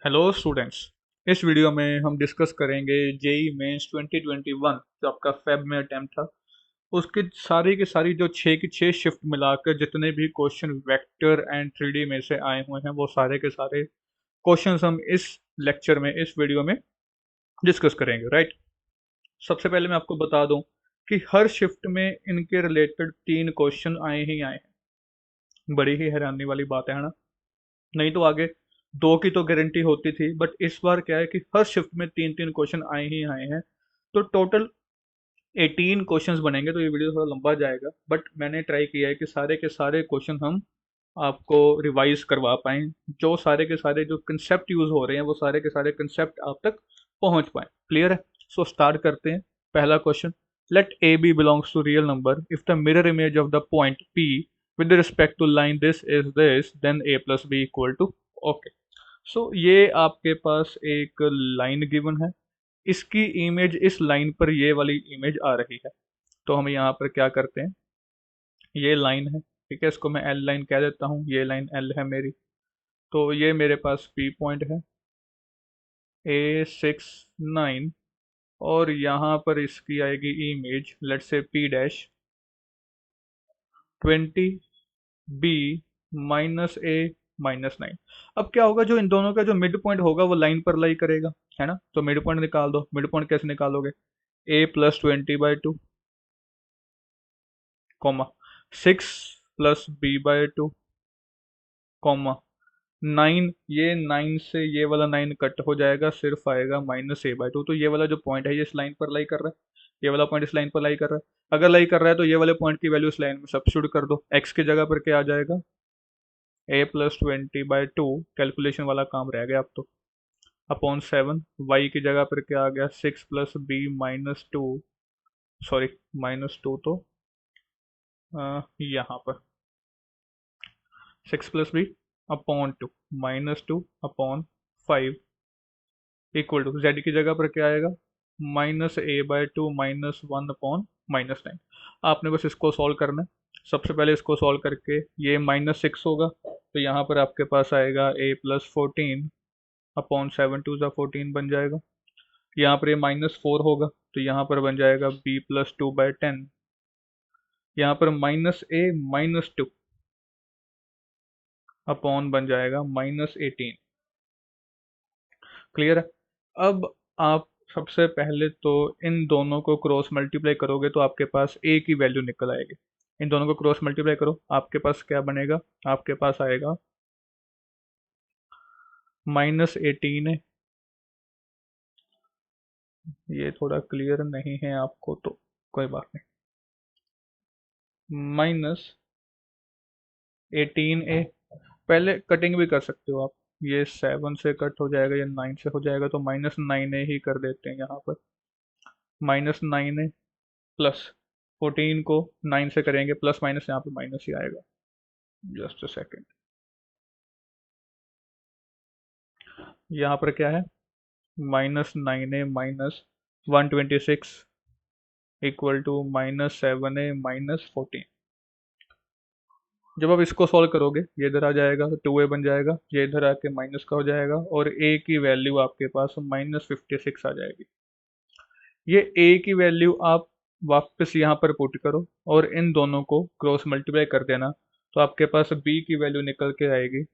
Hello students. इस video में हम डिस्कस करेंगे जेई मेंस 2021 जो आपका फेब में अटैम्प्ट था उसकी सारी की सारी जो छः की छः शिफ्ट मिलाकर जितने भी क्वेश्चन वेक्टर एंड 3D में से आए हुए हैं वो सारे के सारे क्वेश्चंस हम इस लेक्चर में इस वीडियो में डिस्कस करेंगे, राइट। सबसे पहले मैं आपको बता दूं कि हर शिफ्ट में इनके रिलेटेड 3 क्वेश्चन आए ही आए हैं। बड़ी ही हैरानी वाली बात है ना। नहीं तो आगे 2 की तो गारंटी होती थी, बट इस बार क्या है कि हर शिफ्ट में 3 3 क्वेश्चन आए ही आए हैं। तो टोटल 18 क्वेश्चंस बनेंगे। तो ये वीडियो थोड़ा लंबा जाएगा, बट मैंने ट्राई किया है कि सारे के सारे क्वेश्चन हम आपको रिवाइज करवा पाएँ, जो सारे के सारे जो कंसेप्ट यूज हो रहे हैं वो सारे के सारे कंसेप्ट आप तक पहुंच पाए। क्लियर है? सो स्टार्ट करते हैं। पहला question, let A b belongs to real number if the mirror image of the point P with respect to line this is this, then a plus b equal to, okay. So ये आपके पास एक line given है, इसकी image इस line पर ये वाली image आ रही है। तो हम यहाँ पर क्या करते हैं, ये लाइन है, ठीक है, इसको मैं एल लाइन कह देता हूँ, ये लाइन एल है मेरी। तो ये मेरे पास पी पॉइंट है, A6 9, और यहाँ पर इसकी आएगी इमेज लेट से P-20 बी -A -9। अब क्या होगा, जो इन दोनों का जो मिड पॉइंट होगा वो लाइन पर लाई करेगा, है ना। तो मिड पॉइंट निकाल दो। मिड पॉइंट कैसे निकालोगे? A +20/2, comma 6 + B/2, comma 9। ये 9 से ये वाला 9 कट हो जाएगा, सिर्फ आएगा -A/2। तो ये वाला जो पॉइंट है ये इस लाइन पर लाई कर रहा है, ये वाला पॉइंट इस लाइन पर लाई कर रहा है। अगर लाई कर रहा है तो ये वाले पॉइंट की वैल्यू इस लाइन में सब्स्टिट्यूट कर दो। एक्स की जगह पर क्या आ जाएगा? A +20/2, कैलकुलेशन वाला काम रह गया अब तो, अपॉन 7। वाई की जगह पर क्या आ गया? 6 + B-2, सॉरी -2 तो यहाँ पर 6 + B/2 -2/5 इक्वल टू जेड की जगह पर क्या आएगा? -A/2 -1/-9। आपने बस इसको सॉल्व करना है। सबसे पहले इसको सॉल्व करके ये -6 होगा, तो यहाँ पर आपके पास आएगा A +14/7 2 14 बन जाएगा। यहाँ पर ये -4 होगा, तो यहाँ पर बन जाएगा B +2/10। यहाँ पर -A -2 अपॉन बन जाएगा -18। क्लियर है? अब आप सबसे पहले तो इन दोनों को क्रॉस मल्टीप्लाई करोगे तो आपके पास ए की वैल्यू निकल आएगी। इन दोनों को क्रॉस मल्टीप्लाई करो, आपके पास क्या बनेगा? आपके पास आएगा -18 है। ये थोड़ा क्लियर नहीं है आपको तो कोई बात नहीं। -18A, पहले कटिंग भी कर सकते हो आप। ये 7 से कट हो जाएगा, ये 9 से हो जाएगा, तो -9A ही कर देते हैं यहाँ पर। -9A प्लस 14 को 9 से करेंगे, प्लस माइनस यहाँ पे माइनस ही आएगा। Just a second. यहाँ पर क्या है? -9A -126 equal to -7A -14। जब आप इसको सॉल्व करोगे ये इधर आ जाएगा, तो 2A बन जाएगा, ये इधर आके माइनस का हो जाएगा, और A की वैल्यू आपके पास -56 आ जाएगी। ये A की वैल्यू आप वापस यहाँ पर पुट करो और इन दोनों को क्रॉस मल्टीप्लाई कर देना, तो आपके पास B की वैल्यू निकल के आएगी।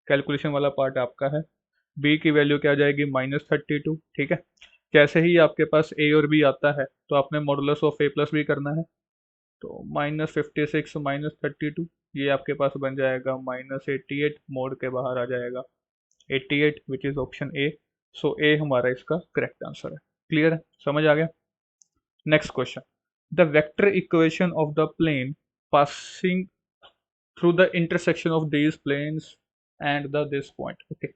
कैलकुलेशन वाला पार्ट आपका है। B की वैल्यू क्या आ जाएगी? -32। ठीक है। जैसे ही आपके पास A और B आता है तो आपने मॉडुलस ऑफ A+B करना है। तो -56 -32, ये आपके पास बन जाएगा -88। मोड के बाहर आ जाएगा 88, विच इज ऑप्शन ए। सो ए हमारा इसका करेक्ट आंसर है। क्लियर है? समझ आ गया? Next question, the vector equation of the plane passing through the intersection of these planes and the this point. Okay.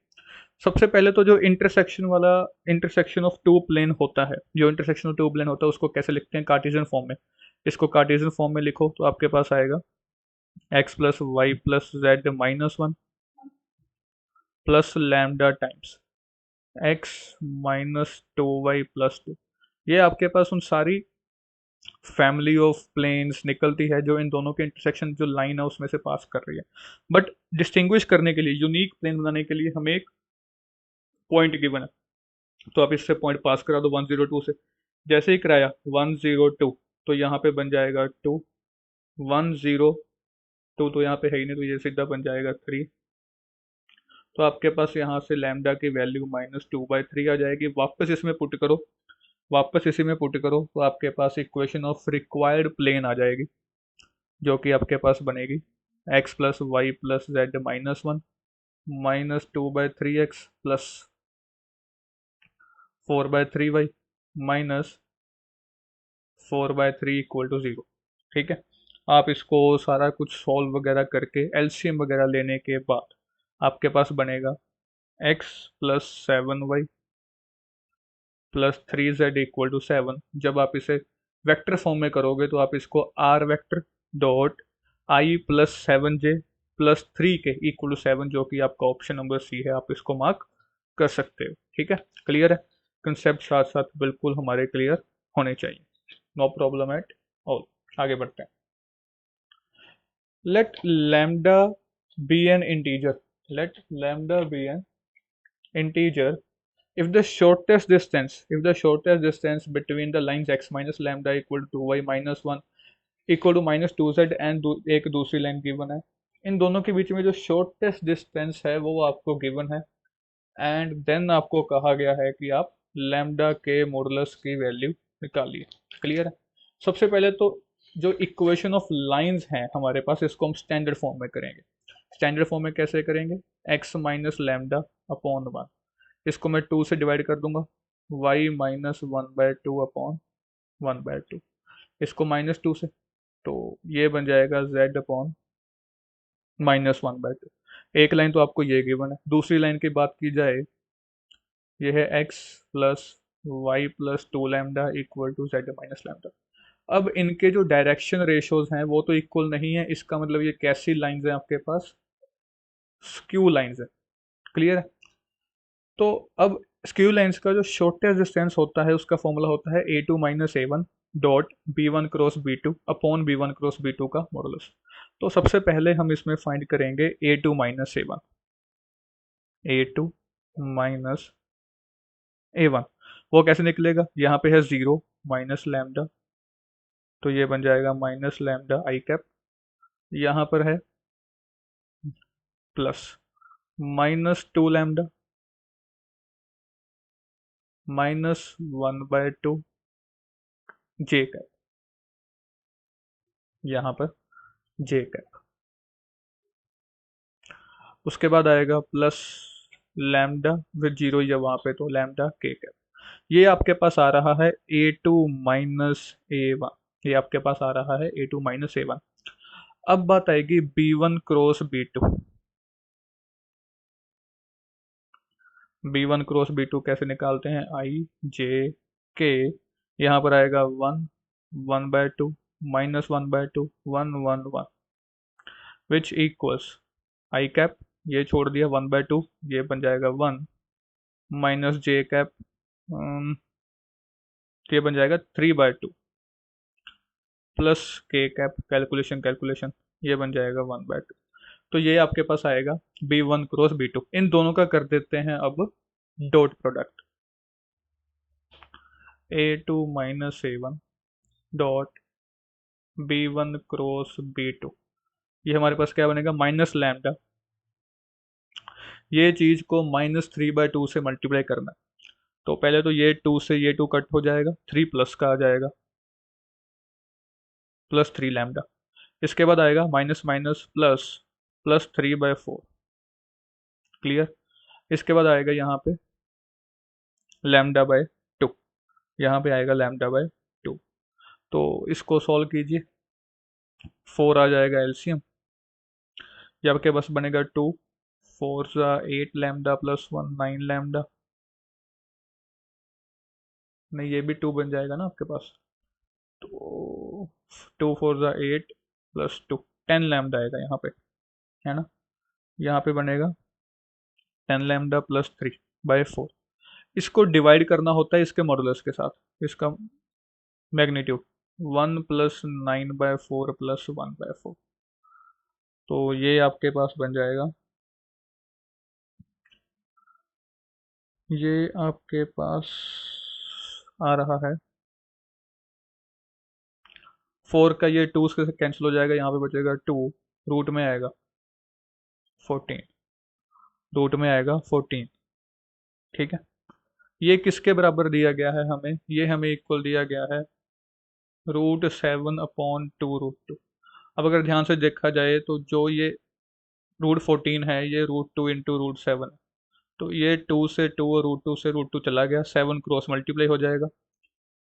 सबसे पहले तो जो इंटरसेक्शन वाला इंटरसेक्शन ऑफ टू प्लेन होता है, जो इंटरसेक्शन ऑफ टू प्लेन होता है उसको कैसे लिखते हैं? कार्टेशियन फॉर्म में। इसको कार्टेशियन फॉर्म में लिखो तो आपके पास आएगा x + y + z-1 plus lambda times x -2y + 2। ये आपके पास उन सारी फैमिली ऑफ प्लेन्स निकलती है जो इन दोनों के इंटरसेक्शन जो लाइन है उसमें से पास कर रही है। बट डिस्टिंग्विश करने के लिए, यूनिक प्लेन बनाने के लिए, हमें एक पॉइंट गिवन है, तो आप इससे पॉइंट पास करा दो 102 से। जैसे ही कराया 102, तो यहाँ पे बन जाएगा 2, 102 तो यहाँ पे है ही नहीं, तो ये सीधा बन जाएगा 3। तो आपके पास यहाँ से लैम्डा की वैल्यू -2/3 आ जाएगी। वापस इसमें पुट करो, वापस इसी में पुट करो, तो आपके पास इक्वेशन ऑफ रिक्वायर्ड प्लेन आ जाएगी, जो कि आपके पास बनेगी x+y+z-1 -2/3x +4/3y -4/3 = 0। ठीक है, आप इसको सारा कुछ सॉल्व वगैरह करके एलसीएम वगैरह लेने के बाद आपके पास बनेगा x+7y+3z = 7। जब आप इसे वेक्टर फॉर्म में करोगे तो आप इसको r वेक्टर डॉट i+7j+3 के =7, जो कि आपका ऑप्शन नंबर सी है, आप इसको मार्क कर सकते हो। ठीक है, क्लियर है, कंसेप्ट साथ साथ बिल्कुल हमारे क्लियर होने चाहिए। No problem at all. आगे बढ़ते हैं। Let lambda be an integer, let lambda be an integer if the shortest distance between the lines x minus lambda equal to 2y minus 1 equal to -2z and एक दूसरी line given है। इन दोनों के बीच में जो शॉर्टेस्ट डिस्टेंस है वो आपको गिवन है, एंड देन आपको कहा गया है कि आप लैम्डा के मॉडुलस की वैल्यू निकालिए। क्लियर है। सबसे पहले तो जो इक्वेशन ऑफ लाइंस हैं हमारे पास, इसको हम स्टैंडर्ड फॉर्म में करेंगे। स्टैंडर्ड फॉर्म में कैसे करेंगे, x माइनस लैम्डा अपॉन 1, इसको मैं 2 से डिवाइड कर दूंगा, y-1/2 अपॉन 1/2, इसको -2 से, तो ये बन जाएगा z अपॉन -1/2। एक लाइन तो आपको ये गिवन है। दूसरी लाइन की बात की जाए, ये है x+y+2λ = z-λ। अब इनके जो डायरेक्शन रेशोज हैं वो तो इक्वल नहीं है, इसका मतलब ये कैसी लाइंस हैं आपके पास, स्क्यू लाइंस है। क्लियर है। तो अब स्क्यू लाइंस का जो शॉर्टेस्ट डिस्टेंस होता है उसका फॉर्मूला होता है a2 - a1 dot b1 cross b2 upon b1 cross b2 का मॉडुलस। तो सबसे पहले हम इसमें फाइंड करेंगे a2 - a1, a2 - a1 वो कैसे निकलेगा, यहाँ पे है 0 माइनस लैम्डा, तो ये बन जाएगा माइनस लैम्डा आई कैप, यहाँ पर है प्लस -2 लैम्डा -1/2 जे कैप, यहाँ पर जे कैप। उसके बाद आएगा प्लस लैम्डा विद 0 या वहाँ पे तो लैम्डा के कैप। ये आपके पास आ रहा है a2 - a1, ये आपके पास आ रहा है a2 - a1। अब बात आएगी b1 cross b2, b1 cross b2 कैसे निकालते हैं, i j k, यहाँ पर आएगा 1 1/2 -1/2 1 1 1 विच इक्वल्स आई कैप, ये छोड़ दिया 1/2, ये बन जाएगा 1 माइनस जे कैप, ये बन जाएगा 3/2 प्लस के कैप, कैलकुलेशन कैलकुलेशन, ये बन जाएगा 1/2। तो ये आपके पास आएगा b1 क्रॉस b2। इन दोनों का कर देते हैं अब dot product, a2 - a1 dot b1 cross b2, ये हमारे पास क्या बनेगा, माइनस लैम्डा, ये चीज को -3/2 से मल्टीप्लाई करना है। तो पहले तो ये 2 से ये 2 कट हो जाएगा, 3 प्लस का आ जाएगा +3 लैम्डा। इसके बाद आएगा माइनस माइनस प्लस +3/4। क्लियर। इसके बाद आएगा यहाँ पे λ/2, यहाँ पे आएगा λ/2। तो इसको सॉल्व कीजिए, 4 आ जाएगा एलसीएम, ये आपके पास बनेगा 2 4 8 लैम्डा प्लस 1 9 लैम्डा, नहीं ये भी 2 बन जाएगा ना आपके पास, तो 2 4 8 प्लस 2 10 लैम्डा आएगा यहाँ पे, है ना। यहाँ पे बनेगा 10 लैम्डा प्लस 3/4। इसको डिवाइड करना होता है इसके मॉडुलस के साथ, इसका मैग्नीट्यूड 1 + 9/4 + 1/4, तो ये आपके पास बन जाएगा ये आपके पास आ रहा है 4 का, ये 2 से कैंसिल हो जाएगा, यहाँ पे बचेगा 2, रूट में आएगा 14, रूट में आएगा 14। ठीक है, ये किसके बराबर दिया गया है हमें, ये हमें इक्वल दिया गया है √7/2√2। अब अगर ध्यान से देखा जाए तो जो ये √14 है ये √2 इंटू √7 है, तो ये 2 से 2 और √2 से √2 चला गया, 7 क्रॉस मल्टीप्लाई हो जाएगा।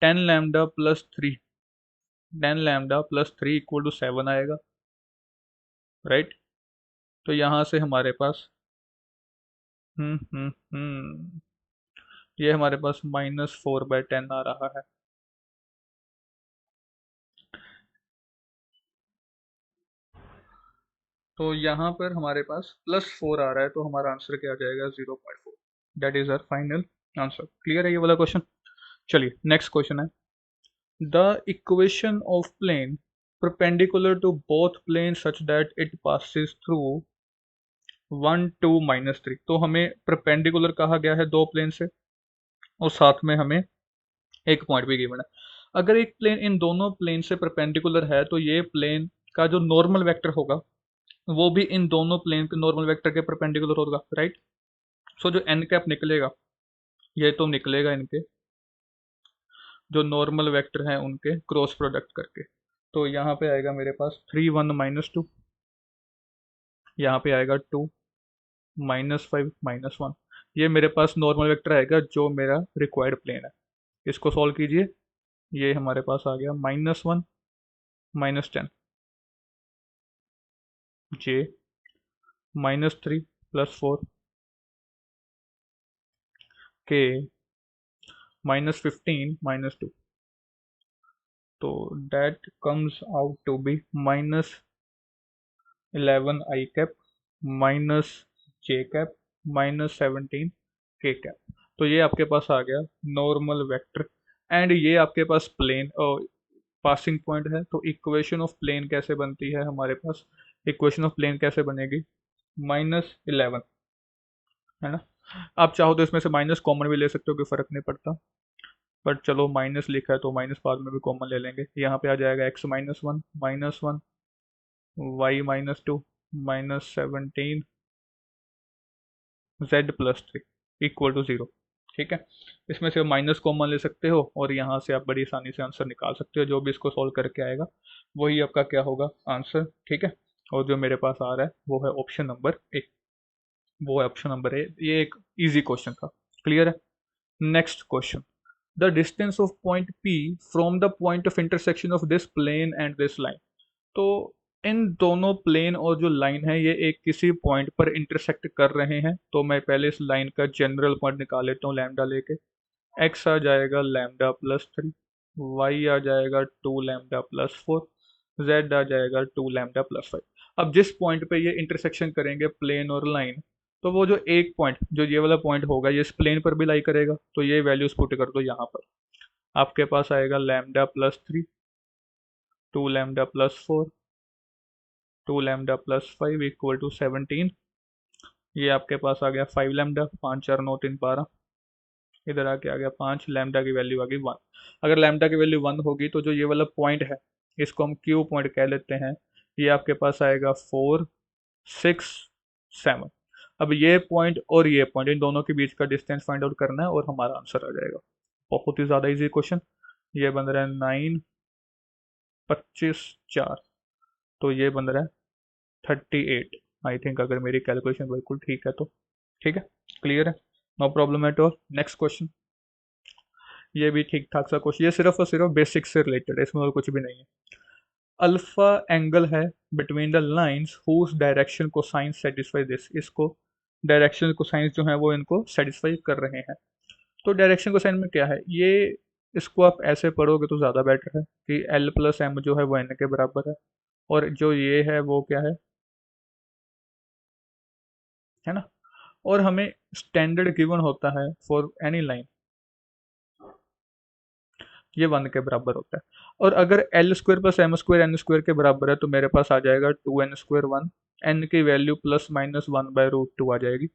10 lambda plus 3, 10 lambda plus 3 equal to 7 आएगा, राइट। तो यहाँ से हमारे पास ये हमारे पास -4/10 आ रहा है। तो यहाँ पर हमारे पास +4 आ रहा है, तो हमारा आंसर क्या आ जाएगा 0.4। That is our final answer. Clear है ये वाला क्वेश्चन। चलिए नेक्स्ट क्वेश्चन है, the equation of plane perpendicular to both planes such that it passes through 1 2 -3। तो हमें परपेंडिकुलर कहा गया है दो प्लेन से, और साथ में हमें एक पॉइंट भी गिवन है। अगर एक प्लेन इन दोनों प्लेन से परपेंडिकुलर है तो ये प्लेन का जो नॉर्मल वेक्टर होगा वो भी इन दोनों प्लेन के नॉर्मल वेक्टर के परपेंडिकुलर होगा, राइट। सो जो एन कैप निकलेगा ये तो निकलेगा इनके जो नॉर्मल वेक्टर हैं उनके क्रॉस प्रोडक्ट करके। तो यहाँ पे आएगा मेरे पास 3 1 -2, यहाँ पे आएगा 2 -5 -1। ये मेरे पास नॉर्मल वेक्टर आएगा जो मेरा रिक्वायर्ड प्लेन है। इसको सॉल्व कीजिए, ये हमारे पास आ गया -1 -10 j -3 +4 k -15 -2। तो that comes out to be -11 I cap -j cap -17 k cap. तो ये आपके पास आ गया नॉर्मल वेक्टर, एंड ये आपके पास प्लेन और पासिंग पॉइंट है। तो इक्वेशन ऑफ प्लेन कैसे बनती है हमारे पास, इक्वेशन ऑफ प्लेन कैसे बनेगी, -11, है ना। आप चाहो तो इसमें से माइनस कॉमन भी ले सकते हो, कोई फर्क नहीं पड़ता, बट चलो माइनस लिखा है तो माइनस बाद में भी कॉमन ले लेंगे। यहाँ पे आ जाएगा x-1 -1 y-2 -17 z+3 equal to 0। ठीक है, इसमें से माइनस कॉमन ले सकते हो और यहाँ से आप बड़ी आसानी से आंसर निकाल सकते हो। जो भी इसको सॉल्व करके आएगा वही आपका क्या होगा आंसर। ठीक है, और जो मेरे पास आ रहा है वो है ऑप्शन नंबर ए, वो है ऑप्शन नंबर ए। ये एक इजी क्वेश्चन था। क्लियर है। Next question, the distance of point P from the point of intersection of this plane and this line. तो इन दोनों प्लेन और जो लाइन है ये एक किसी पॉइंट पर इंटरसेक्ट कर रहे हैं। तो मैं पहले इस लाइन का जनरल पॉइंट निकाल लेता हूँ लैम्डा लेके। x आ जाएगा λ+3, y आ जाएगा 2λ+4, z आ जाएगा 2λ+5। अब जिस पॉइंट पे ये इंटरसेक्शन करेंगे प्लेन और लाइन, तो वो जो एक पॉइंट जो ये वाला पॉइंट होगा ये इस प्लेन पर भी लाई करेगा। तो ये वैल्यूज पुट कर दो यहाँ पर, आपके पास आएगा λ+3, 2λ+4, 2λ+5 इक्वल टू 17। ये आपके पास आ गया 5λ, 5 4 9 3 12, इधर आके आ गया 5, लैम्डा की वैल्यू आ गई 1। अगर लैम्डा की वैल्यू 1 होगी तो जो ये वाला पॉइंट है इसको हम क्यू पॉइंट कह लेते हैं। ये आपके पास आएगा 4 6 7। अब ये पॉइंट और ये पॉइंट इन दोनों के बीच का डिस्टेंस फाइंड आउट करना है और हमारा आंसर आ जाएगा। बहुत ही ज़्यादा इजी क्वेश्चन। ये बन रहा है 9 25 4, तो ये बन रहा है 38 आई थिंक, अगर मेरी कैलकुलेशन बिल्कुल ठीक है तो। ठीक है, क्लियर है, no problem at all. Next question, ये भी ठीक ठाक सा क्वेश्चन, ये सिर्फ और सिर्फ बेसिक से रिलेटेड है, इसमें और कुछ भी नहीं है। अल्फा एंगल है between the lines whose direction cosine satisfy this. इसको डायरेक्शन कोसाइन जो है वो इनको सेटिस्फाई कर रहे हैं। तो डायरेक्शन कोसाइन में क्या है, ये इसको आप ऐसे पढ़ोगे तो ज़्यादा बेटर है कि L+M जो है वो N के बराबर है, और जो ये है वो क्या है ना। और हमें स्टैंडर्ड गिवन होता है फॉर एनी लाइन, ये 1 के बराबर होता है। और अगर L² + M² N² के बराबर है तो मेरे पास आ जाएगा 2N² 1, N की वैल्यू ±1/√2 आ जाएगी।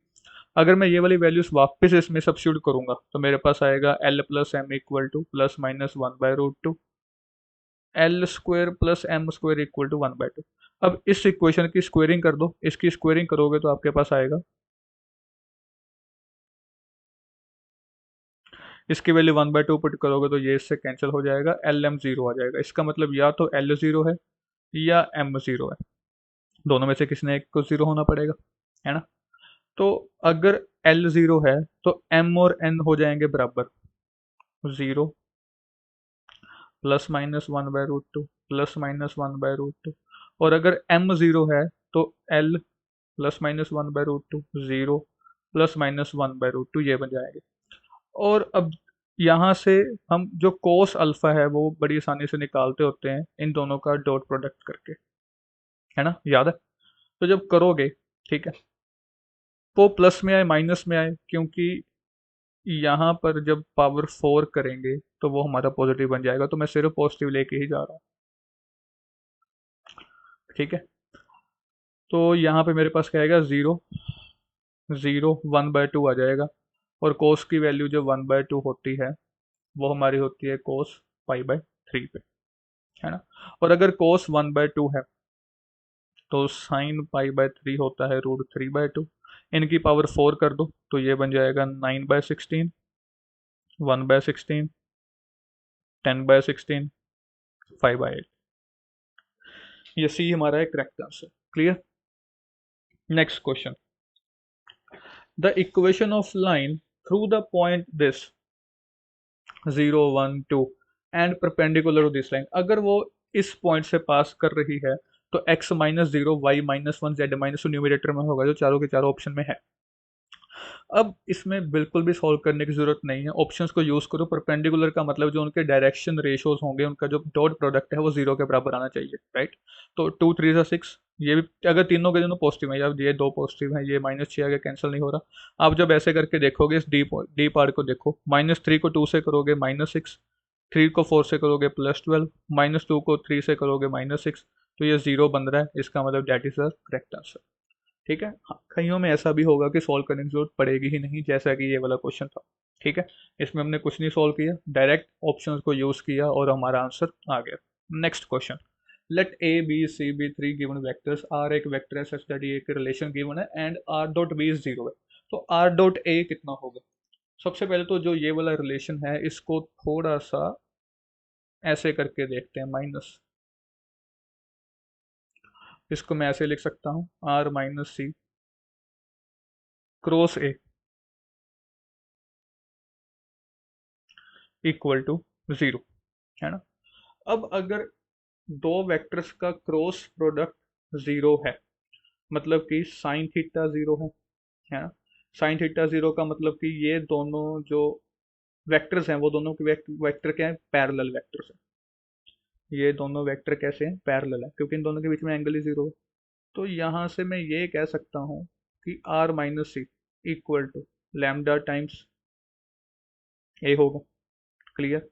अगर मैं ये वाली वैल्यूज वापस इसमें सब्स्टिट्यूट करूंगा तो मेरे पास आएगा L plus M equal to plus minus 1/√2, L square plus M square equal to 1/2। अब इस इक्वेशन की स्क्वेयरिंग कर दो, इसकी स्क्वेयरिंग करोगे तो आपके पास आएगा, इसकी वैल्यू 1/2 पुट करोगे तो ये इससे कैंसिल हो जाएगा, एल एम जीरो आ जाएगा। इसका मतलब या तो एल जीरो है या एम जीरो है, दोनों में से किसी ने एक को जीरो होना पड़ेगा, है ना। तो अगर एल जीरो है तो एम और एन हो जाएंगे बराबर, zero plus minus 1/√2 plus minus 1/√2। और अगर एम जीरो है तो L plus minus 1/√2, zero plus minus 1/√2, ये बन जाएंगे। और अब यहाँ से हम जो कोस अल्फा है वो बड़ी आसानी से निकालते होते हैं इन दोनों का डॉट प्रोडक्ट करके, है ना, याद है। तो जब करोगे, ठीक है, वो प्लस में आए माइनस में आए, क्योंकि यहाँ पर जब पावर 4 करेंगे तो वो हमारा पॉजिटिव बन जाएगा, तो मैं सिर्फ पॉजिटिव लेके ही जा रहा हूँ, ठीक है। तो यहाँ पे मेरे पास क्या आएगा, जीरो जीरो 1/2 आ जाएगा। और कोस की वैल्यू जो 1/2 होती है वो हमारी होती है कोस π/3 पे, है ना। और अगर कोस 1/2 है तो साइन π/3 होता है √3/2। इनकी पावर 4 कर दो तो ये बन जाएगा 9/16, 1/16, 10/16, 5/8। ये सी हमारा है correct answer. Clear. Next question, the equation of line through the point this 0 1 2 and perpendicular to this line, अगर वो इस पॉइंट से पास कर रही है तो x minus zero Y minus one Z minus two numerator में होगा, जो चारों के चारों ऑप्शन में है। अब इसमें बिल्कुल भी सॉल्व करने की जरूरत नहीं है, ऑप्शंस को यूज करो। परपेंडिकुलर का मतलब जो उनके डायरेक्शन रेशियोज होंगे उनका जो डॉट प्रोडक्ट है वो जीरो के बराबर आना चाहिए, राइट। तो 2 3 6, ये भी अगर तीनों के दोनों पॉजिटिव है, या ये दो पॉजिटिव है, ये -6 आगे कैंसिल नहीं हो रहा। आप जब ऐसे करके देखोगे इस डी पार्ट को देखो, -3 को 2 से करोगे -6, 3 को 4 से करोगे +12, -2 को 3 से करोगे -6, तो ये जीरो बन रहा है, इसका मतलब that is the correct answer, ठीक है। हाँ, कईयों में ऐसा भी होगा कि सॉल्व करने की जरूरत पड़ेगी ही नहीं, जैसा कि ये वाला क्वेश्चन था, ठीक है। इसमें हमने कुछ नहीं सॉल्व किया, डायरेक्ट ऑप्शंस को यूज किया और हमारा आंसर आ गया। Next question, let A B C be three given vectors, R एक वेक्टर है सच दैट ये एक रिलेशन गिवन है and R dot B is zero है। तो आर डॉट ए कितना होगा। सबसे पहले तो जो ये वाला रिलेशन है इसको थोड़ा सा ऐसे करके देखते हैं, माइनस, इसको मैं ऐसे लिख सकता हूँ, R minus C cross A equal to zero, है ना। अब अगर दो वेक्टर्स का क्रॉस प्रोडक्ट जीरो है, मतलब कि साइन थीटा जीरो है ना। साइन थीटा जीरो का मतलब कि ये दोनों जो वेक्टर्स हैं वो दोनों के वेक्टर क्या है, पैरेलल वेक्टर्स हैं। ये दोनों वेक्टर कैसे हैं, पैरेलल है, क्योंकि इन दोनों के बीच में एंगल ही जीरो है। तो यहाँ से मैं ये कह सकता हूँ कि R minus C equal to lambda times A होगा। क्लियर।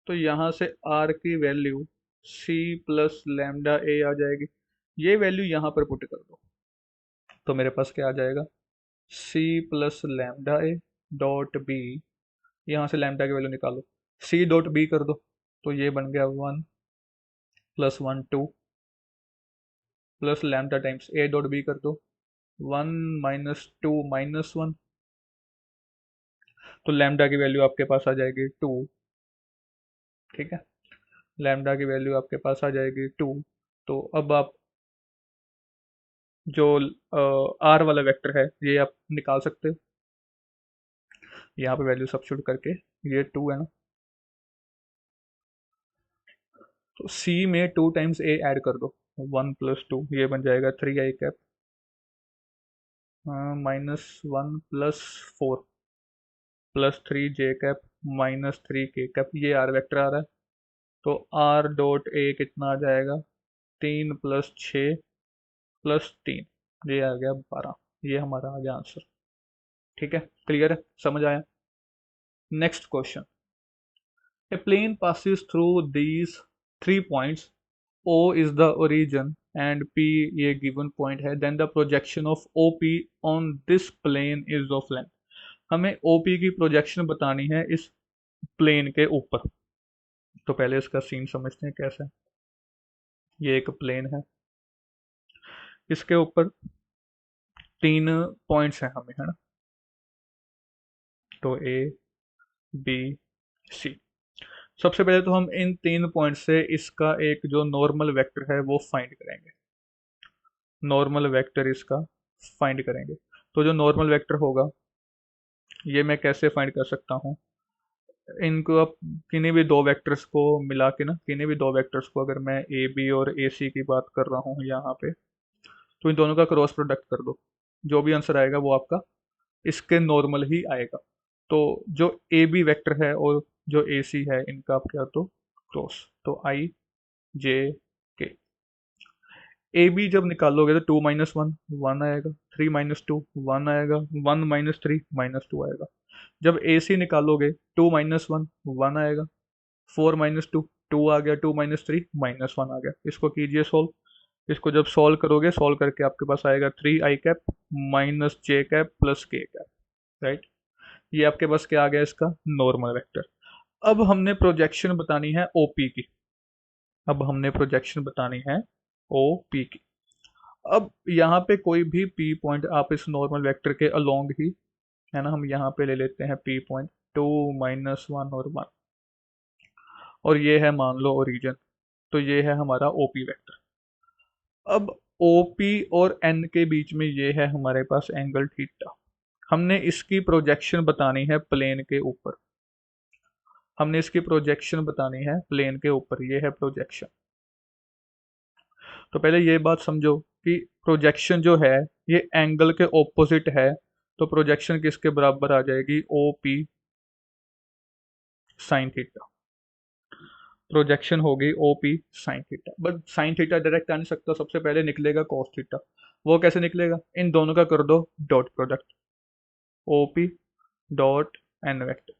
तो यहाँ से आर की value C plus lambda A आ जाएगी, ये वैल्यू यहाँ पर पुट कर दो तो मेरे पास क्या आ जाएगा, C plus lambda A dot B, यहाँ से लैम्डा की वैल्यू निकालो, सी डॉट बी कर दो तो ये बन गया 1 + 1 2 plus lambda times A dot B कर दो 1 - 2 -1, तो लैम्डा की वैल्यू आपके पास आ जाएगी 2, ठीक है। लैम्डा की वैल्यू आपके पास आ जाएगी 2। तो अब आप जो आर वाला वेक्टर है ये आप निकाल सकते हो, यहाँ पे वैल्यू सब्स्टिट्यूट करके, ये 2 है ना, तो सी में 2 टाइम्स ए ऐड कर दो, 1 + 2, ये बन जाएगा 3i cap -1 + 4 + 3j cap -3k cap, ये आर वेक्टर आ रहा है। तो आर डॉट ए कितना आ जाएगा, 3 + 6 + 3, ये आ गया 12, ये हमारा आ गया आंसर, ठीक है। क्लियर है, समझ आया। Next question, a plane passes through these 3 points, O is the origin and P ये गिवन पॉइंट है, then the projection of O P on this plane is of length. हमें ओ पी की projection बतानी है इस plane के ऊपर। तो पहले इसका सीन समझते हैं कैसा है। ये एक प्लेन है, इसके ऊपर 3 पॉइंट्स हैं हमें, है ना। तो ए बी सी। सबसे पहले तो हम इन 3 पॉइंट से इसका एक जो नॉर्मल वेक्टर है वो फाइंड करेंगे। नॉर्मल वेक्टर इसका फाइंड करेंगे। तो जो नॉर्मल वेक्टर होगा ये मैं कैसे फाइंड कर सकता हूँ। इनको अब किन्हीं भी दो वेक्टर्स को मिला के ना, किन्हीं भी दो वेक्टर्स को अगर मैं ए बी और ए सी की बात कर रहा हूँ यहाँ पे, तो इन दोनों का क्रॉस प्रोडक्ट कर दो। जो भी आंसर आएगा वो आपका इसके नॉर्मल ही आएगा। तो जो ए बी वेक्टर है और जो ए सी है इनका आप क्या तो क्रॉस, तो आई जे के। ए बी जब निकालोगे तो 2 - 1 1 आएगा, 3 - 2 1 आएगा, 1 - 3 -2 आएगा। जब ए सी निकालोगे 2 - 1 1 आएगा, 4 - 2 2 आ गया, 2 - 3 -1 आ गया। इसको कीजिए सॉल्व। इसको जब सॉल्व करोगे, सॉल्व करके आपके पास आएगा 3i cap -j cap plus k cap, right. ये आपके पास क्या आ गया, इसका नॉर्मल वेक्टर। अब हमने प्रोजेक्शन बतानी है ओपी की। अब हमने प्रोजेक्शन बतानी है ओपी की। अब यहाँ पे कोई भी पी पॉइंट आप इस नॉर्मल वेक्टर के अलोंग ही, है ना, हम यहाँ पे ले लेते हैं पी पॉइंट 2 - 1 और 1, और ये है मान लो ओरिजिन। तो ये है हमारा ओपी वेक्टर। अब ओपी और एन के बीच में ये है हमारे पास एंगल थीटा। हमने इसकी प्रोजेक्शन बतानी है प्लेन के ऊपर। हमने इसकी प्रोजेक्शन बतानी है प्लेन के ऊपर, ये है प्रोजेक्शन। तो पहले ये बात समझो कि प्रोजेक्शन जो है ये एंगल के ऑपोजिट है। तो प्रोजेक्शन किसके बराबर आ जाएगी, O P sine theta. Projection होगी O P sine theta. But sine theta direct आ नहीं सकता, सबसे पहले निकलेगा कॉस थीटा। वो कैसे निकलेगा, इन दोनों का कर दो dot product, O P dot N vector.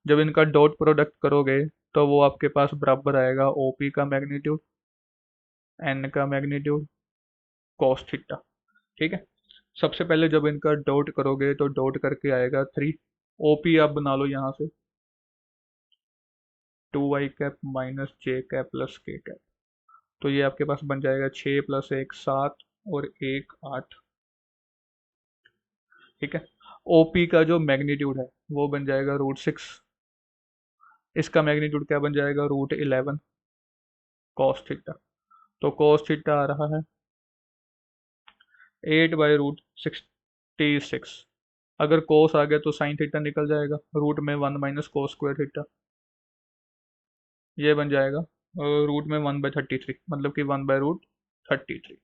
जब इनका डॉट प्रोडक्ट करोगे तो वो आपके पास बराबर आएगा ओ पी का मैग्नीट्यूड, एन का मैग्नीट्यूड, कॉस थीटा। ठीक है। सबसे पहले जब इनका डॉट करोगे तो डॉट करके आएगा 3। ओ पी आप बना लो यहाँ से 2i cap -j cap plus k cap. तो ये आपके पास बन जाएगा 6 + 1 7 और 1 8। ठीक है। ओपी का जो मैग्नीट्यूड है वो बन जाएगा √6। इसका मैग्नीट्यूड क्या बन जाएगा, √11 कॉस थीटा। तो कॉस थीटा आ रहा है 8/√66। अगर कोस आ गया तो साइन थीटा निकल जाएगा, रूट में 1 - cos² थीटा। ये बन जाएगा रूट में 1/33, मतलब कि 1/√33।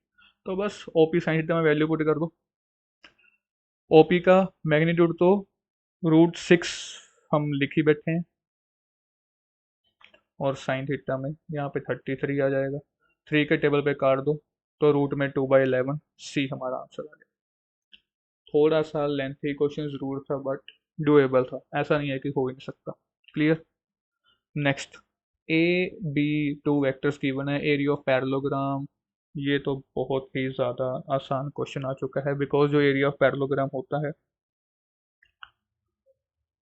तो बस ओपी साइन थीटा में वैल्यू पुट कर दो। ओपी का मैग्नीट्यूड तो √6 हम लिख ही बैठे हैं, और साइन थीटा में यहाँ पे 33 आ जाएगा। 3 के टेबल पे काट दो तो रूट में 2/11 सी हमारा आंसर आ गया। थोड़ा सा लेंथी क्वेश्चन जरूर था बट डुएबल था, ऐसा नहीं है कि हो ही नहीं सकता। Clear. Next, A B two vectors given है, एरिया ऑफ पैरेललोग्राम। ये तो बहुत ही ज़्यादा आसान क्वेश्चन आ चुका है, बिकॉज जो एरिया ऑफ पैरेललोग्राम होता है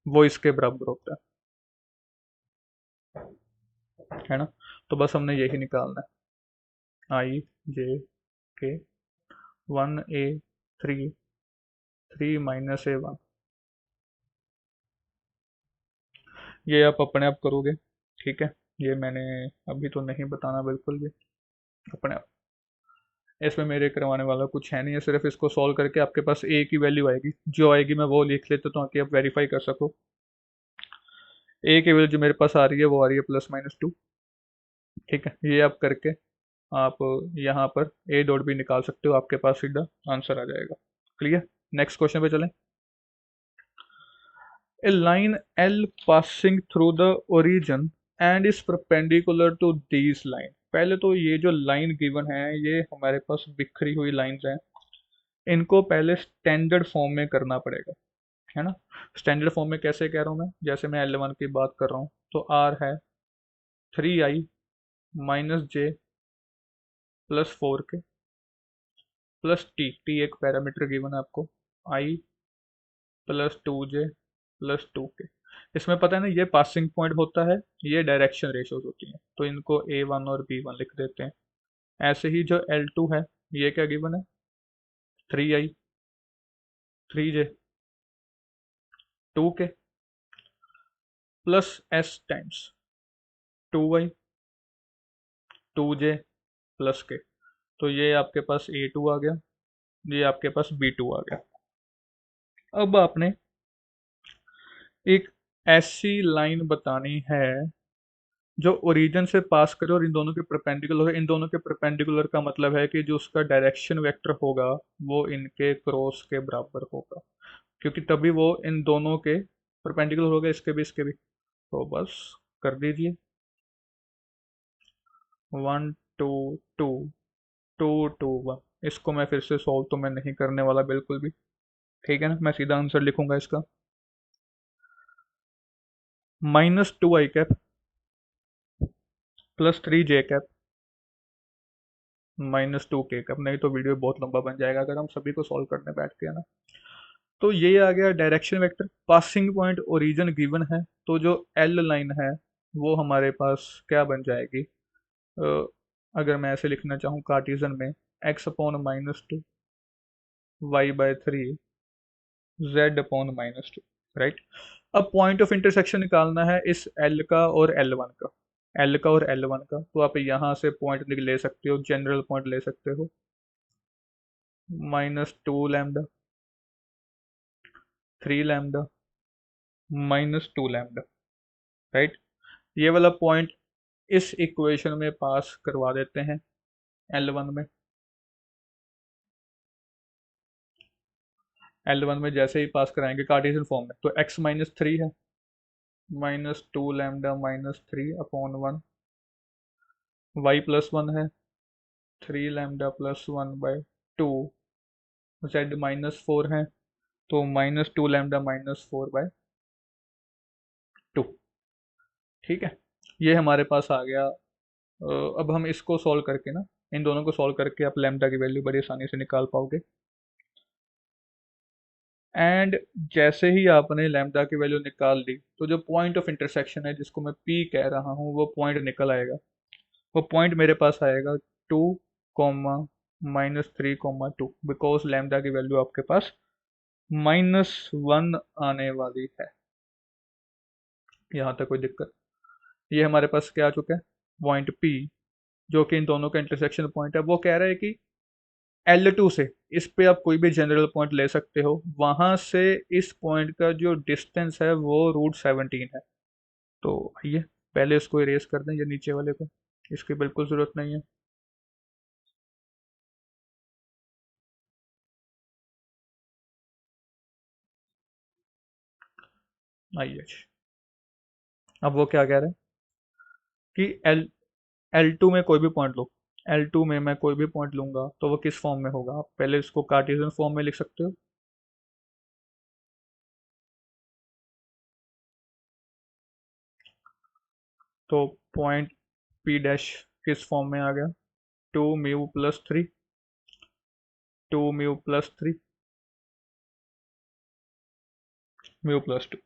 वो इसके बराबर होता है ना। तो बस हमने यही निकालना है, आई जे के 1a3 3 - a1। ये आप अपने आप करोगे, ठीक है। ये मैंने अभी तो नहीं बताना बिल्कुल भी, अपने आप। इसमें मेरे करवाने वाला कुछ है नहीं है, सिर्फ इसको सॉल्व करके आपके पास ए की वैल्यू आएगी, जो आएगी मैं वो लिख लेता हूँ ताकि आप वेरीफाई कर सको। ए की वैल्यू जो मेरे पास आ रही है वो आ रही है +-2। ठीक है। ये आप करके आप यहाँ पर ए डॉट भी निकाल सकते हो, आपके पास सीधा आंसर आ जाएगा। क्लियर। नेक्स्ट क्वेश्चन पे चलें। A line L passing through the origin and is perpendicular to these line। पहले तो ये जो लाइन गिवन है ये हमारे पास बिखरी हुई लाइंस हैं, इनको पहले स्टैंडर्ड फॉर्म में करना पड़ेगा, है ना। स्टैंडर्ड फॉर्म में कैसे कह रहा हूँ मैं, जैसे मैं L1 की बात कर रहा हूँ तो R है 3i - j plus 4k plus T एक पैरामीटर गिवन है आपको, आई प्लस 2j प्लस 2k। इसमें पता है ना, ये पासिंग पॉइंट होता है, ये डायरेक्शन रेशियोज होती हैं, तो इनको A1 और B1 लिख देते हैं। ऐसे ही जो L2 है, ये क्या गिवन है, 3i 3j 2k plus s times 2y 2j plus k। तो ये आपके पास A2 आ गया, ये आपके पास B2 आ गया। अब आपने एक ऐसी लाइन बतानी है जो ओरिजिन से पास करे और इन दोनों के परपेंडिकुलर है। इन दोनों के परपेंडिकुलर का मतलब है कि जो उसका डायरेक्शन वेक्टर होगा वो इनके क्रॉस के बराबर होगा, क्योंकि तभी वो इन दोनों के परपेंडिकुलर होगा, इसके भी इसके भी। तो बस कर दीजिए, 1 2 2 2 2 1। इसको मैं फिर से सॉल्व तो मैं नहीं करने वाला बिल्कुल भी, ठीक है ना, मैं सीधा आंसर लिखूंगा इसका, -2i cap plus 3j cap -2k cap. नहीं तो वीडियो बहुत लंबा बन जाएगा अगर हम सभी को सॉल्व करने बैठ गए ना। तो ये आ गया direction vector, passing point origin given है, तो जो एल लाइन है वो हमारे पास क्या बन जाएगी, अ, अगर मैं ऐसे लिखना चाहूँ कार्टिजन में, x/-2 y/3 z/-2, राइट। अब पॉइंट ऑफ इंटरसेक्शन निकालना है इस एल का और L1 का, एल का और L1 का। तो आप यहाँ से पॉइंट ले सकते हो, जनरल पॉइंट ले सकते हो, -2 लैम्डा 3 लैम्डा -2 लैम्डा, राइट। ये वाला पॉइंट इस इक्वेशन में पास करवा देते हैं L1 में। L1 में जैसे ही पास कराएंगे कार्टेशियन फॉर्म में, तो x-3 है, -2 लैम्डा -3/1, y+1 है 3 लैम्डा +1/2, z-4 है तो -2 लैम्डा -4/2, ठीक है। ये हमारे पास आ गया। अब हम इसको सॉल्व करके ना, इन दोनों को सॉल्व करके आप लैम्डा की वैल्यू बड़ी आसानी से निकाल पाओगे। एंड जैसे ही आपने लैम्डा की वैल्यू निकाल ली, तो जो पॉइंट ऑफ इंटरसेक्शन है जिसको मैं P कह रहा हूँ, वो पॉइंट निकल आएगा। वो पॉइंट मेरे पास आएगा 2, -3, 2, बिकॉज लैम्डा की वैल्यू आपके पास -1 आने वाली है। यहाँ तक कोई दिक्कत? ये हमारे पास क्या आ चुका है, पॉइंट P, जो कि इन दोनों का इंटरसेक्शन पॉइंट है। वो कह रहा है कि L2 से इस पे आप कोई भी जनरल पॉइंट ले सकते हो, वहां से इस पॉइंट का जो डिस्टेंस है वो √17 है। तो आइए पहले इसको इरेज कर दें, ये नीचे वाले को, इसकी बिल्कुल ज़रूरत नहीं है। आइए, अब वो क्या कह रहे हैं कि L2 में कोई भी पॉइंट लो, L2 में मैं कोई भी पॉइंट लूंगा तो वो किस फॉर्म में होगा, आप पहले इसको कार्टेशियन फॉर्म में लिख सकते हो। तो पॉइंट P' किस फॉर्म में आ गया, 2μ+3 2μ+3 μ+2,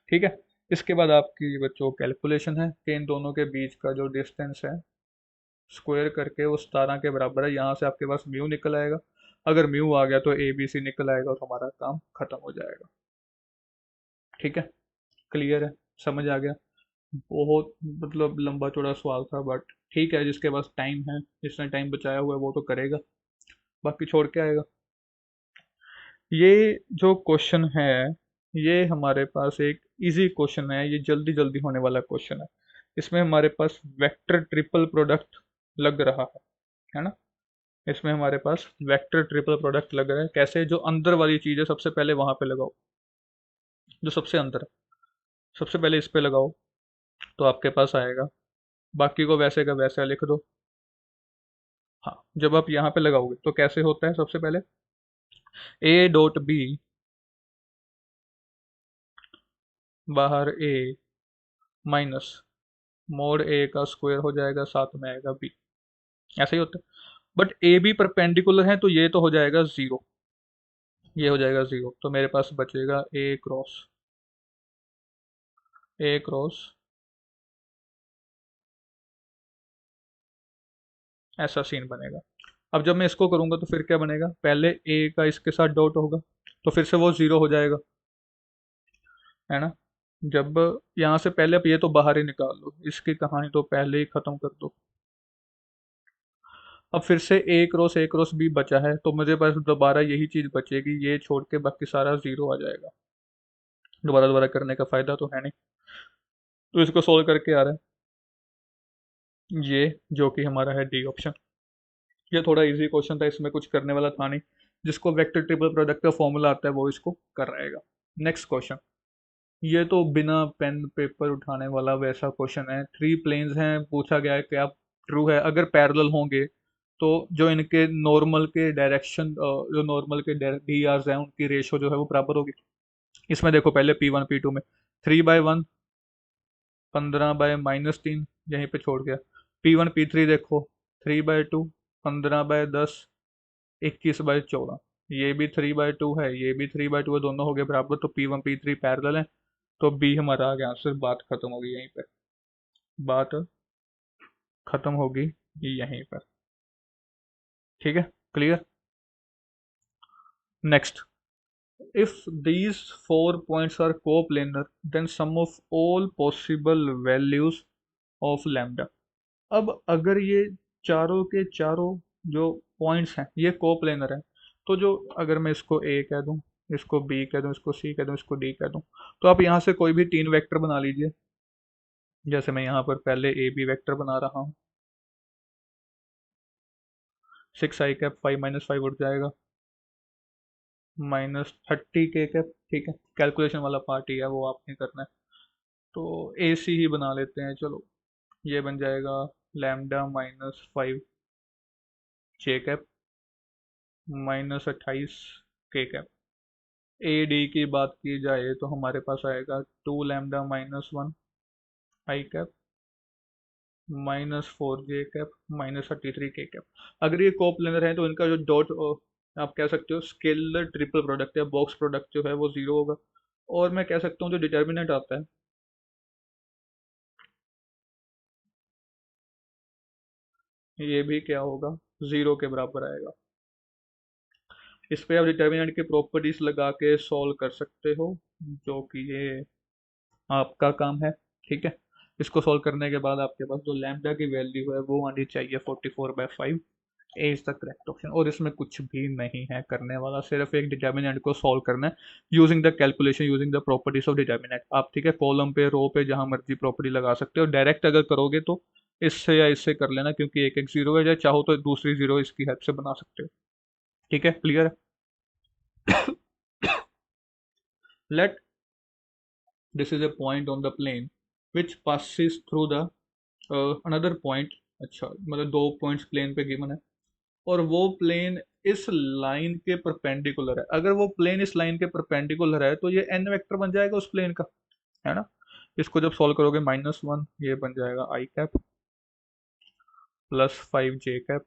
ठीक है। इसके बाद आपकी बच्चों कैलकुलेशन है कि इन दोनों के बीच का जो डिस्टेंस है स्क्वायर करके वो 17 के बराबर है। यहाँ से आपके पास म्यू निकल आएगा, अगर म्यू आ गया तो ABC निकल आएगा और हमारा काम खत्म हो जाएगा, ठीक है। क्लियर है, समझ आ गया। बहुत मतलब लंबा चौड़ा सवाल था, बट ठीक है, जिसके पास टाइम है, जिसने टाइम बचाया हुआ है वो तो करेगा, बाकी छोड़ के आएगा। ये जो क्वेश्चन है, ये हमारे पास एक इजी क्वेश्चन है, ये जल्दी जल्दी होने वाला क्वेश्चन है। इसमें हमारे पास वेक्टर ट्रिपल प्रोडक्ट लग रहा है ना। इसमें हमारे पास वेक्टर ट्रिपल प्रोडक्ट लग रहा है। कैसे, जो अंदर वाली चीज़ है सबसे पहले वहां पे लगाओ, जो सबसे अंदर है सबसे पहले इस पे लगाओ, तो आपके पास आएगा। बाकी को वैसे का वैसा लिख दो। हाँ, जब आप यहाँ पे लगाओगे तो कैसे होता है, सबसे पहले A.B बाहर A माइनस मोड A का स्क्वायर हो जाएगा, साथ में आएगा B, ऐसे ही होता है। बट ए बी परपेंडिकुलर है तो ये तो हो जाएगा ज़ीरो, ये हो जाएगा ज़ीरो, तो मेरे पास बचेगा ए क्रॉस ऐसा सीन बनेगा। अब जब मैं इसको करूंगा तो फिर क्या बनेगा, पहले ए का इसके साथ डॉट होगा तो फिर से वो ज़ीरो हो जाएगा, है ना। जब यहाँ से पहले अब ये तो बाहर ही निकाल लो, इसकी कहानी तो पहले ही ख़त्म कर दो। अब फिर से ए क्रॉस बी बचा है तो मुझे बस दोबारा यही चीज़ बचेगी, ये छोड़ के बाकी सारा ज़ीरो आ जाएगा। दोबारा दोबारा करने का फ़ायदा तो है नहीं, तो इसको सोल्व करके आ रहा है ये, जो कि हमारा है डी ऑप्शन। ये थोड़ा इजी क्वेश्चन था, इसमें कुछ करने वाला था नहीं। जिसको वेक्टर ट्रिपल प्रोडक्ट का फॉर्मूला आता है वो इसको कर रहेगा। नेक्स्ट क्वेश्चन, ये तो बिना पेन पेपर उठाने वाला वैसा क्वेश्चन है। थ्री प्लेन्स हैं, पूछा गया है कि आप ट्रू है अगर पैरेलल होंगे तो जो इनके नॉर्मल के डायरेक्शन, जो नॉर्मल के डी आर्स हैं उनकी रेशो जो है वो बराबर होगी। इसमें देखो पहले P1 P2 में 3/1, 15/-3, यहीं पे छोड़ गया। P1 P3 देखो 3/2, 15/10, 21/14, ये भी 3/2 है, ये भी 3/2 है, दोनों हो गए बराबर, तो P1 P3 पैरेलल है। तो बी हमारा आ गया आंसर, बात खत्म होगी यहीं पर, बात खत्म होगी यहीं पर। ठीक है, clear. Next, if these 4 points are coplanar then sum of all possible values of lambda। अब अगर ये चारों के चारों जो पॉइंट्स हैं ये कोप्लेनर हैं, तो जो अगर मैं इसको ए कह दूं, इसको बी कह दूं, इसको सी कह दूं, इसको डी कह दूं, तो आप यहाँ से कोई भी तीन वेक्टर बना लीजिए। जैसे मैं यहाँ पर पहले ए बी वेक्टर बना रहा हूँ, 6 i कैप, 5 - 5 उठ जाएगा, -30 k कैप। ठीक है, कैलकुलेशन वाला पार्ट ही है वो आपने करना है, तो ए सी ही बना लेते हैं चलो। ये बन जाएगा lambda -5 j cap, -28 k cap. A D की बात की जाए तो हमारे पास आएगा 2 lambda -1 i cap, -4 j cap, -33 k cap. अगर ये कोप्लेनर है तो इनका जो डॉट, आप कह सकते हो स्केलर ट्रिपल प्रोडक्ट या बॉक्स प्रोडक्ट जो है वो ज़ीरो होगा। और मैं कह सकता हूँ जो डिटर्मिनेंट आता है ये भी क्या होगा, ज़ीरो के बराबर आएगा। इस पे आप डिटर्मिनेंट की प्रॉपर्टीज लगा के सॉल्व कर सकते हो, जो कि ये आपका काम है। ठीक है, इसको सॉल्व करने के बाद आपके पास जो लैम्डा की वैल्यू है वो आनी चाहिए 44/5। ए इज द करेक्ट ऑप्शन, और इसमें कुछ भी नहीं है करने वाला, सिर्फ एक डिटर्मिनेंट को सॉल्व करना है using the calculation, using the properties of determinant. आप ठीक है कॉलम पे रो पे जहां मर्जी प्रॉपर्टी लगा सकते हो, डायरेक्ट अगर करोगे तो इससे या इससे कर लेना, क्योंकि एक एक जीरो है, या चाहो तो दूसरी जीरो इसकी हेल्प से बना सकते हो। ठीक है, क्लियर है। Let this is a point on the plane which passes through the another point। अच्छा मतलब दो पॉइंट्स प्लेन पे गिवन है, और वो प्लेन इस लाइन के परपेंडिकुलर है। अगर वो प्लेन इस लाइन के परपेंडिकुलर है तो ये एन वेक्टर बन जाएगा उस प्लेन का, है ना। इसको जब सॉल्व करोगे -1, ये बन जाएगा i cap, +5 j cap,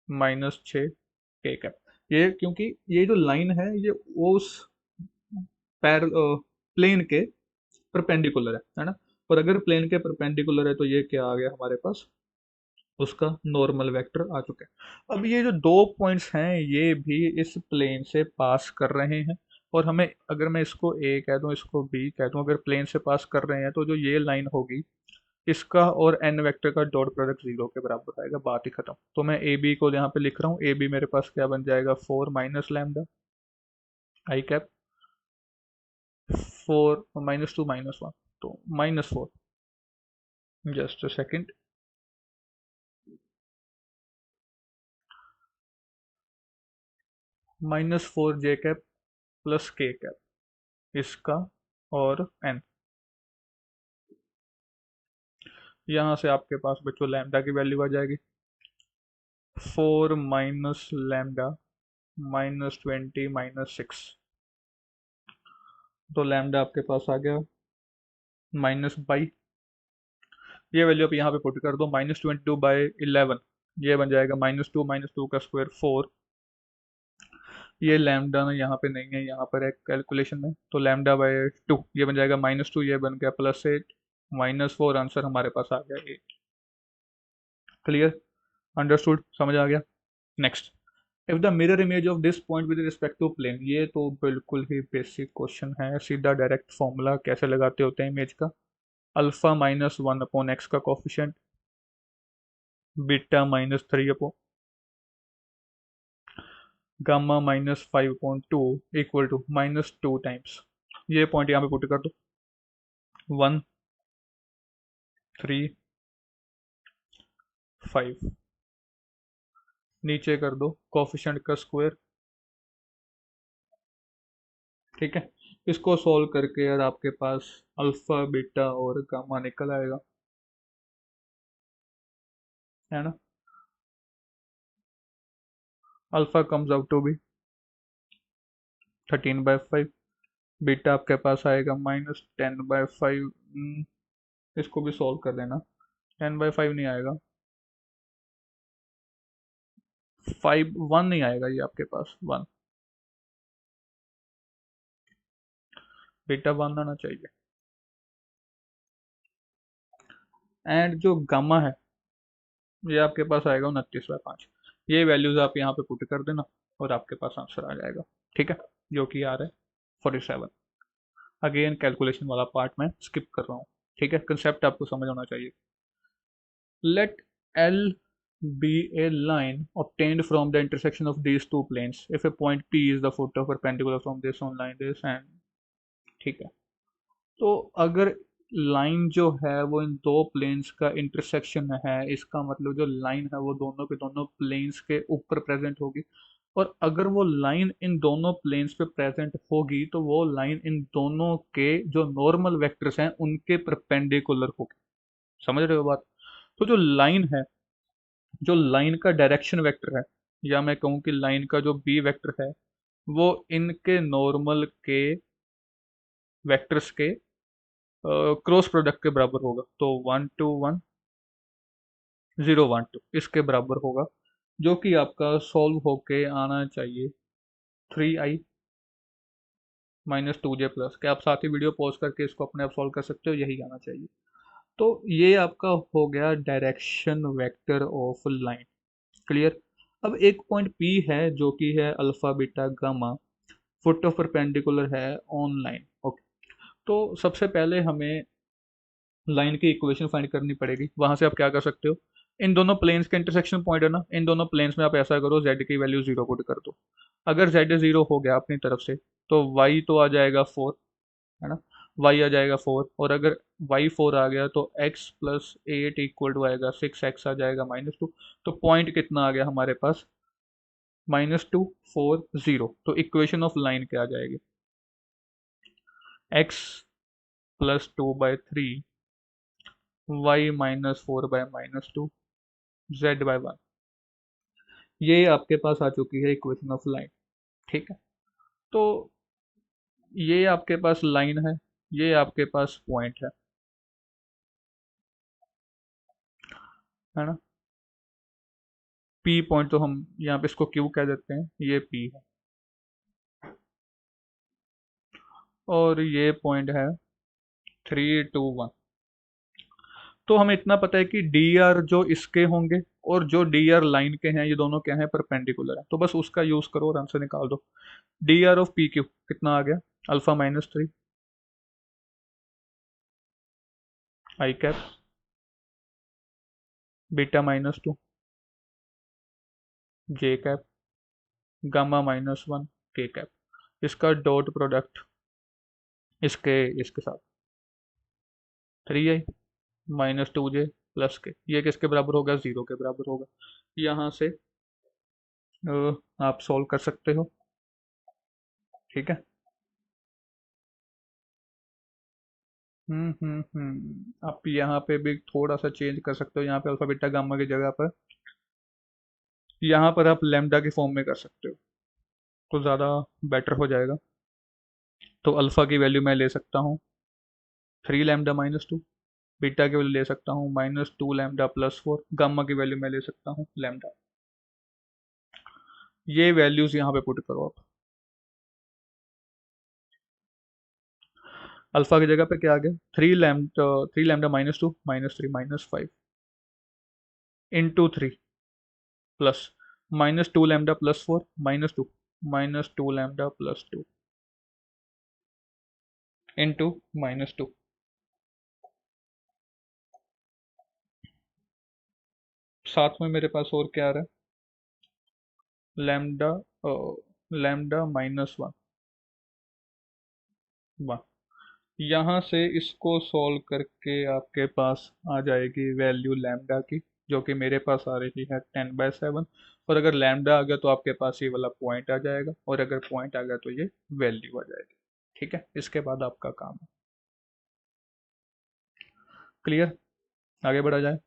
-6 k cap. ये क्योंकि ये जो लाइन है ये उस पैर प्लेन के परपेंडिकुलर है ना। और अगर प्लेन के परपेंडिकुलर है तो ये क्या आ गया हमारे पास, उसका नॉर्मल वेक्टर आ चुका है। अब ये जो दो पॉइंट्स हैं ये भी इस प्लेन से पास कर रहे हैं, और हमें अगर मैं इसको ए कह दूं इसको बी कह दूं, अगर प्लेन से पास कर रहे हैं तो जो ये लाइन होगी इसका और एन वेक्टर का डॉट प्रोडक्ट जीरो के बराबर आएगा, बात ही खत्म। तो मैं ए बी को यहाँ पे लिख रहा हूँ, ए बी मेरे पास क्या बन जाएगा, 4 - लैम्डा i कैप, 4 - 2 - 1, तो -4। Just a second, -4 j cap +k cap, इसका और एन। यहाँ से आपके पास बच्चों लैम्डा की वैल्यू आ जाएगी, 4 - लैम्डा -20 - 6, तो लैम्डा आपके पास आ गया -22। ये वैल्यू आप यहाँ पे पुट कर दो, -22/11, ये बन जाएगा -2 का स्क्वायर 4। ये लैम्डा ना यहाँ पे नहीं है, यहाँ पर है कैलकुलेशन में, तो λ/2 ये बन जाएगा -2, ये बन गया +8 -4, आंसर हमारे पास आ गया 8। क्लियर, अंडरस्टूड, समझ आ गया। Next, if the mirror image of this point with respect to plane, ये तो बिल्कुल ही बेसिक क्वेश्चन है, सीधा डायरेक्ट फॉर्मूला कैसे लगाते होते हैं इमेज का। अल्फा -1/x का coefficient, beta -3 upon gamma -5/2 equal to -2 times, ये पॉइंट यहाँ पे पुट कर दो, 1 3 5, नीचे कर दो कोफिशिएंट का स्क्वायर। ठीक है, इसको सॉल्व करके यार आपके पास अल्फा बीटा और गामा निकल आएगा, है ना। Alpha comes out to be 13/5, beta आपके पास आएगा -10/5। इसको भी सॉल्व कर देना, 10/5 नहीं आएगा, 1 नहीं आएगा, ये आपके पास 1, बीटा 1 आना चाहिए। एंड जो गामा है ये आपके पास आएगा 29/5, ये वैल्यूज आप यहाँ पे पुट कर देना और आपके पास आंसर आ जाएगा। ठीक है, जो कि आ रहा है 47। अगेन कैलकुलेशन वाला पार्ट मैं स्किप कर रहा हूँ, ठीक है, कंसेप्ट आपको समझ होना चाहिए। Let L be a line obtained from the intersection of these two planes if a point P is the foot of perpendicular from this on line this and, ठीक है, तो अगर लाइन जो है वो इन दो प्लेन्स का इंटरसेक्शन है, इसका मतलब जो लाइन है वो दोनों के दोनों प्लेन्स के ऊपर प्रेजेंट होगी, और अगर वो लाइन इन दोनों प्लेन्स पे प्रेजेंट होगी तो वो लाइन इन दोनों के जो नॉर्मल वेक्टर्स हैं उनके परपेंडिकुलर होगी। समझ रहे हो बात। तो जो लाइन है, जो लाइन का डायरेक्शन वेक्टर है, या मैं कहूँ कि लाइन का जो बी वेक्टर है, वो इनके नॉर्मल के वेक्टर्स के क्रॉस प्रोडक्ट के बराबर होगा, तो 1 2 1 0 1 2 इसके बराबर होगा, जो कि आपका सॉल्व होके आना चाहिए 3i -2j प्लस। क्या आप साथ ही वीडियो पॉज करके इसको अपने आप सॉल्व कर सकते हो, यही आना चाहिए। तो ये आपका हो गया direction vector of line. Clear. अब एक पॉइंट P है जो कि है alpha beta gamma, foot of perpendicular है ऑन लाइन। ओके, तो सबसे पहले हमें लाइन की इक्वेशन फाइंड करनी पड़ेगी। वहां से आप क्या कर सकते हो, इन दोनों प्लेन्स का इंटरसेक्शन पॉइंट है ना, इन दोनों प्लेन्स में आप ऐसा करो z की वैल्यू 0 पुट कर दो। अगर z 0 हो गया अपनी तरफ से तो y तो आ जाएगा 4, है ना, y आ जाएगा 4, और अगर y 4 आ गया तो x + 8 इक्वल टू आएगा 6, x आ जाएगा -2। तो पॉइंट कितना आ गया हमारे पास, -2 4 0। तो इक्वेशन ऑफ लाइन क्या आ जाएगी, x + 2/3 y -4/-2 z/1, ये आपके पास आ चुकी है इक्वेशन ऑफ लाइन। ठीक है, तो ये आपके पास लाइन है, ये आपके पास पॉइंट है ना। P पॉइंट तो हम यहाँ पे इसको Q कह देते हैं, ये P है, और ये पॉइंट है 3 2 1। तो हमें इतना पता है कि डी आर जो इसके होंगे और जो डी आर लाइन के हैं, ये दोनों क्या हैं, परपेंडिकुलर है, तो बस उसका यूज करो और आंसर निकाल दो। D R of P Q कितना आ गया, अल्फा -3 आई कैप बीटा -2 जे कैप गामा -1 के कैप। इसका डॉट प्रोडक्ट इसके इसके साथ 3i -2j प्लस के, ये किसके बराबर होगा, 0 के बराबर होगा। यहाँ से आप सॉल्व कर सकते हो। ठीक है, आप यहाँ पे भी थोड़ा सा चेंज कर सकते हो, यहाँ पे अल्फा बीटा गामा की जगह पर यहाँ पर आप लैम्डा की फॉर्म में कर सकते हो, तो ज़्यादा बेटर हो जाएगा। तो अल्फा की वैल्यू मैं ले सकता हूँ 3 λ -2, बीटा की वैल्यू ले सकता हूँ -2 लैम्डा +4, गामा की वैल्यू मैं ले सकता हूँ लैम्डा। ये वैल्यूज यहाँ पे पुट करो आप। अल्फा की जगह पे क्या आ गया, 3 lambda -2 -3 -5 × 3 plus -2 lambda +4 -2 -2 lambda +2 into -2। साथ में मेरे पास और क्या आ रहा है, लैम्डा लैम्डा -1 1। यहाँ से इसको सॉल्व करके आपके पास आ जाएगी वैल्यू लैम्डा की, जो कि मेरे पास आ रही है 10/7। और अगर लैम्डा आ गया तो आपके पास ये वाला पॉइंट आ जाएगा, और अगर पॉइंट आ गया तो ये वैल्यू आ जाएगी। ठीक है, इसके बाद आपका काम है। क्लियर, आगे बढ़ा जाए।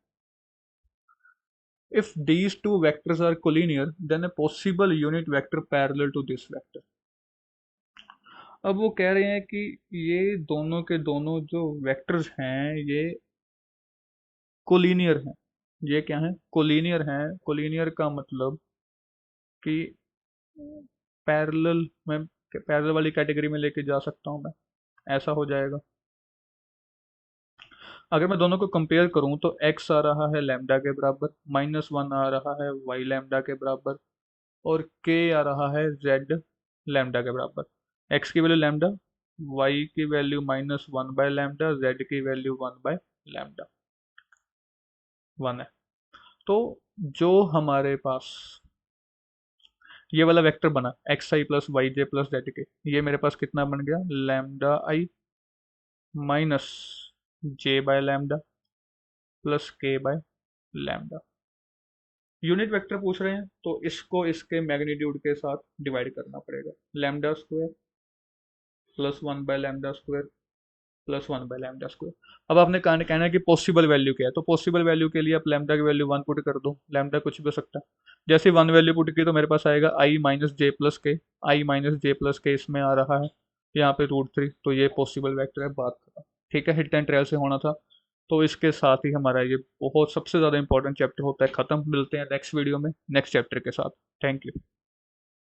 If these two vectors are collinear then a possible unit vector parallel to this vector। अब वो कह रहे हैं कि ये दोनों के दोनों जो वेक्टर्स हैं ये कोलिनियर हैं। ये क्या है, कोलिनियर हैं। कोलिनियर का मतलब कि पैरेलल में, पैरेलल वाली कैटेगरी में लेके जा सकता हूँ मैं, ऐसा हो जाएगा। अगर मैं दोनों को कंपेयर करूं तो x आ रहा है लैम्डा के बराबर, -1 आ रहा है y लैम्डा के बराबर, और k आ रहा है z लैम्डा के बराबर। x की वैल्यू लैम्डा, y की वैल्यू -1/लैम्डा, z की वैल्यू 1/लैम्डा 1 है। तो जो हमारे पास ये वाला वेक्टर बना xi प्लस वाई जे प्लस जेड के, ये मेरे पास कितना बन गया, लैम्डा आई माइनस j/लैम्डा प्लस k/लैम्डा। यूनिट वेक्टर पूछ रहे हैं तो इसको इसके मैग्नीट्यूड के साथ डिवाइड करना पड़ेगा, lambda square plus one by lambda square plus one by lambda square. अब आपने कहना है कि पॉसिबल वैल्यू क्या है, तो पॉसिबल वैल्यू के लिए आप लैम्डा की वैल्यू 1 पुट कर दो, लैम्डा कुछ भी हो सकता है। जैसे 1 वैल्यू पुट की तो मेरे पास आएगा आई माइनस जे प्लस के, आई माइनस जे प्लस के इसमें आ रहा है यहाँ पे √3, तो ये पॉसिबल वेक्टर है, बात खत्म। ठीक है, हिट एंड ट्रायल से होना था। तो इसके साथ ही हमारा ये बहुत सबसे ज़्यादा इंपॉर्टेंट चैप्टर होता है ख़त्म। मिलते हैं नेक्स्ट वीडियो में नेक्स्ट चैप्टर के साथ। Thank you.